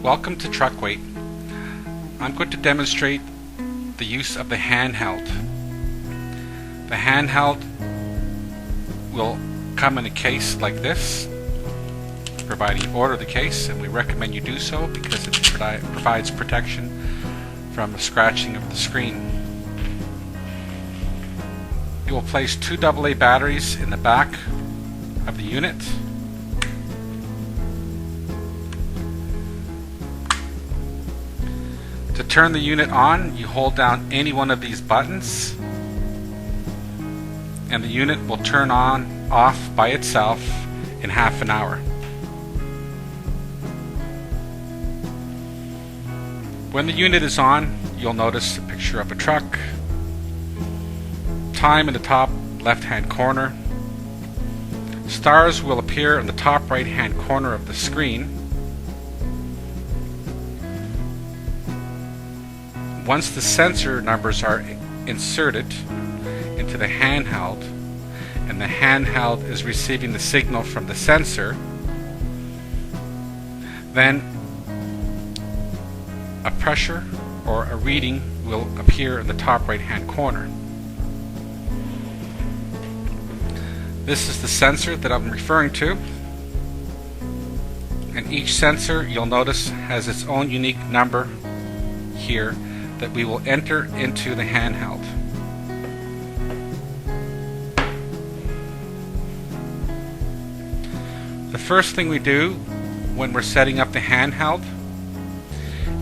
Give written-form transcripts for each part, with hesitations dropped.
Welcome to TruckWeight. I'm going to demonstrate the use of the handheld. The handheld will come in a case like this, providing you order the case, and we recommend you do so because it provides protection from the scratching of the screen. You will place two AA batteries in the back of the unit. To turn the unit on, you hold down any one of these buttons and the unit will turn off by itself in half an hour. When the unit is on, you'll notice a picture of a truck, time in the top left hand corner. Stars will appear in the top right hand corner of the screen. Once the sensor numbers are inserted into the handheld and the handheld is receiving the signal from the sensor, then a pressure or a reading will appear in the top right hand corner. This is the sensor that I'm referring to, and each sensor, you'll notice, has its own unique number here that we will enter into the handheld. The first thing we do when we're setting up the handheld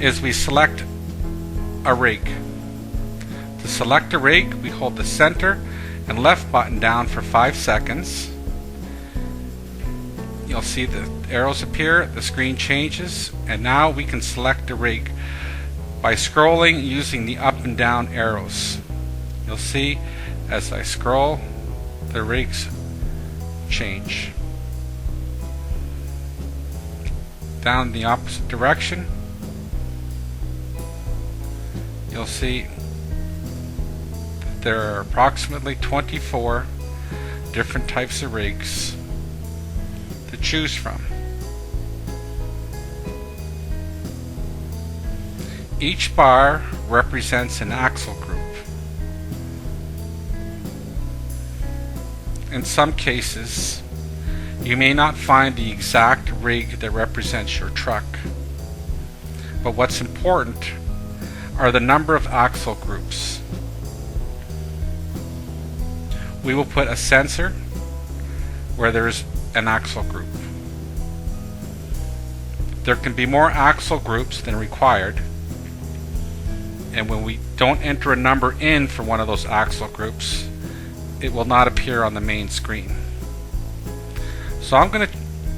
is we select a rig. To select a rig, we hold the center and left button down for 5 seconds. You'll see the arrows appear, the screen changes, and now we can select a rig by scrolling using the up and down arrows. You'll see as I scroll, the rigs change. Down in the opposite direction, you'll see that there are approximately 24 different types of rigs to choose from. Each bar represents an axle group. In some cases, you may not find the exact rig that represents your truck, but what's important are the number of axle groups. We will put a sensor where there's an axle group. There can be more axle groups than required, and when we don't enter a number in for one of those axle groups, it will not appear on the main screen. So I'm going to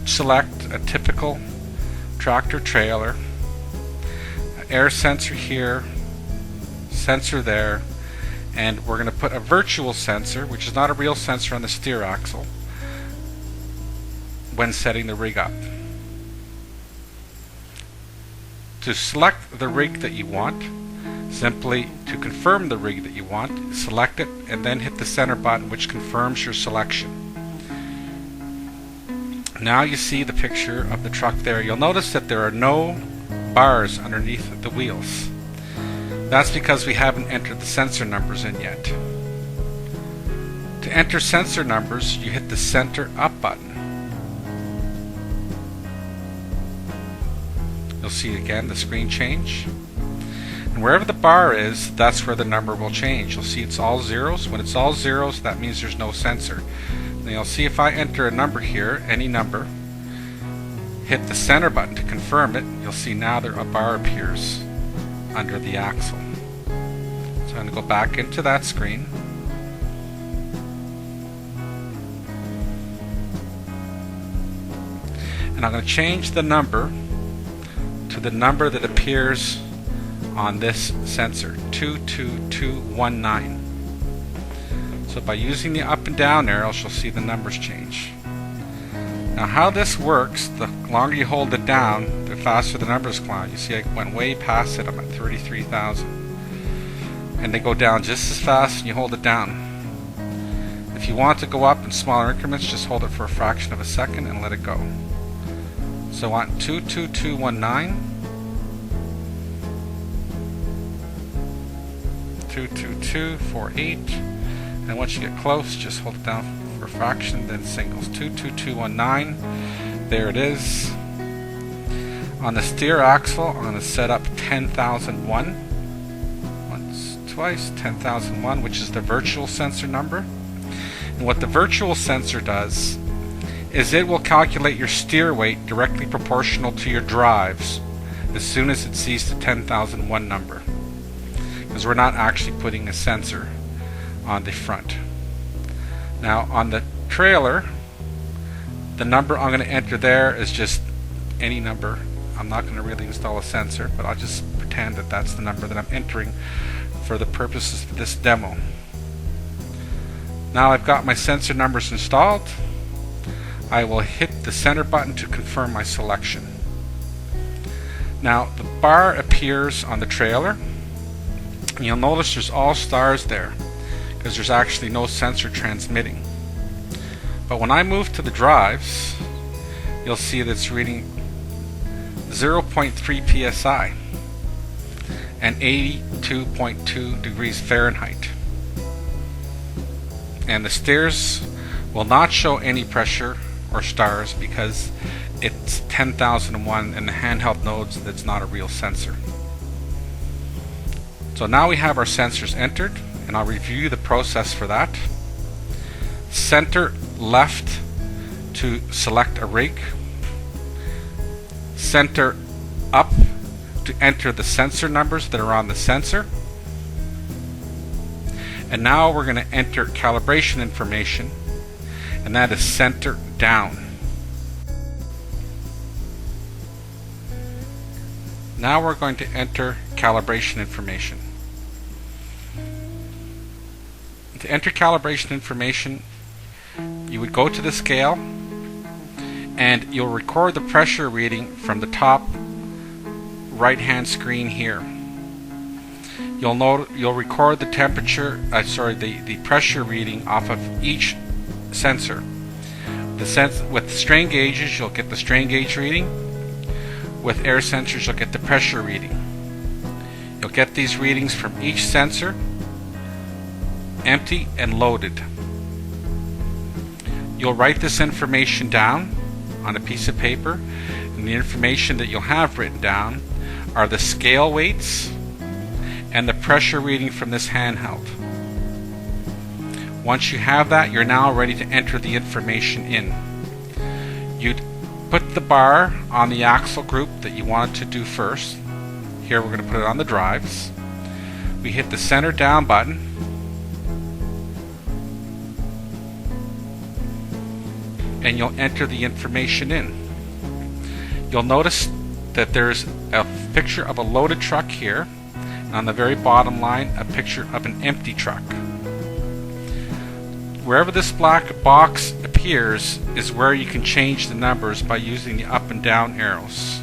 select a typical tractor trailer, an air sensor here, sensor there, and we're going to put a virtual sensor, which is not a real sensor, on the steer axle when setting the rig up. To select the rig that you want, simply to confirm the rig that you want, select it and then hit the center button, which confirms your selection. Now you see the picture of the truck there. You'll notice that there are no bars underneath the wheels. That's because we haven't entered the sensor numbers in yet. To enter sensor numbers, you hit the center up button. You'll see again the screen change. And wherever the bar is, that's where the number will change. You'll see it's all zeros. When it's all zeros, that means there's no sensor. Then you'll see if I enter a number here, any number, hit the center button to confirm it, you'll see now a bar appears under the axle. So I'm going to go back into that screen. And I'm going to change the number to the number that appears on this sensor, 22219. So by using the up and down arrows, you'll see the numbers change. Now how this works, the longer you hold it down, the faster the numbers climb. You see I went way past it, I'm at 33,000. And they go down just as fast and you hold it down. If you want to go up in smaller increments, just hold it for a fraction of a second and let it go. So on 22219, 22248, and once you get close, just hold it down for fraction, then singles. 22219. There it is. On the steer axle, I'm going to set up 10,001. Once, twice, 10,001, which is the virtual sensor number. And what the virtual sensor does is it will calculate your steer weight directly proportional to your drives as soon as it sees the 10,001 number, because we're not actually putting a sensor on the front. Now on the trailer, the number I'm going to enter there is just any number. I'm not going to really install a sensor, but I'll just pretend that that's the number that I'm entering for the purposes of this demo. Now I've got my sensor numbers installed. I will hit the center button to confirm my selection. Now the bar appears on the trailer, and you'll notice there's all stars there because there's actually no sensor transmitting. But when I move to the drives, you'll see that it's reading 0.3 psi and 82.2 degrees Fahrenheit. And the steers will not show any pressure or stars because it's 10,001 and the handheld knows that it's not a real sensor. So now we have our sensors entered, and I'll review the process for that. Center left to select a rig. Center up to enter the sensor numbers that are on the sensor. And now we're going to enter calibration information, and that is center down. Now we're going to enter calibration information. To enter calibration information, you would go to the scale and you'll record the pressure reading from the top right hand screen here. You'll record the temperature, the pressure reading off of each sensor. With strain gauges, you'll get the strain gauge reading. With air sensors, you'll get the pressure reading. You'll get these readings from each sensor, empty and loaded. You'll write this information down on a piece of paper, and the information that you'll have written down are the scale weights and the pressure reading from this handheld. Once you have that, you're now ready to enter the information in. You'd put the bar on the axle group that you wanted to do first. Here we're going to put it on the drives. We hit the center down button, and you'll enter the information in. You'll notice that there's a picture of a loaded truck here, and on the very bottom line a picture of an empty truck. Wherever this black box appears is where you can change the numbers by using the up and down arrows.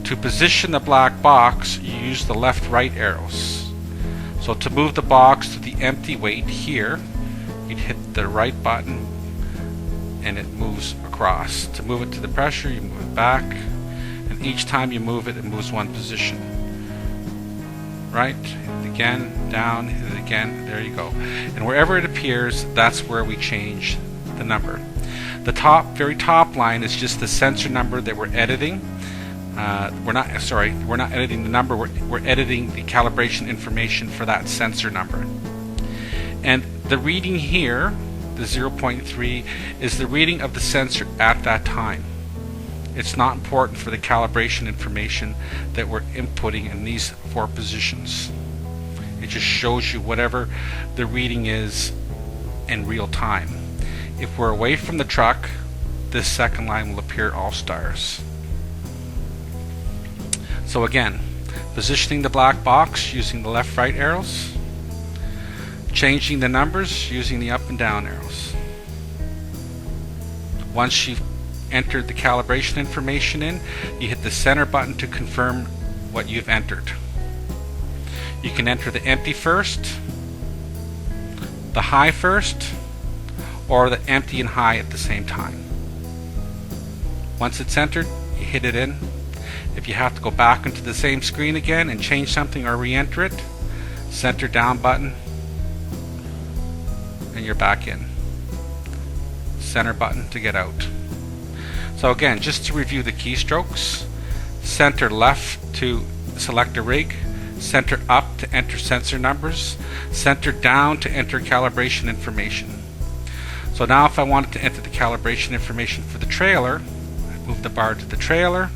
To position the black box, you use the left-right arrows. So to move the box to the empty weight here, you'd hit the right button and it moves across. To move it to the pressure, you move it back, and each time you move it, it moves one position. Right, hit it again, down, hit it again, there you go. And wherever it appears, that's where we change the number. The very top line is just the sensor number that we're editing. We're not editing the number, we're editing the calibration information for that sensor number. And the reading here, the 0.3, is the reading of the sensor at that time. It's not important for the calibration information that we're inputting in these 4 positions. It just shows you whatever the reading is in real time. If we're away from the truck, this second line will appear all stars. So again, positioning the black box using the left-right arrows, changing the numbers using the up and down arrows. Once you've entered the calibration information in, you hit the center button to confirm what you've entered. You can enter the empty first, the high first, or the empty and high at the same time. Once it's entered, you hit it in. If you have to go back into the same screen again and change something or re-enter it, center down button, and you're back in. Center button to get out. So again, just to review the keystrokes: center left to select a rig, center up to enter sensor numbers, center down to enter calibration information. So now if I wanted to enter the calibration information for the trailer, I move the bar to the trailer,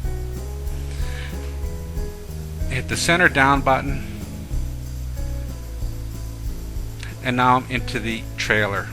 hit the center down button, and now I'm into the trailer.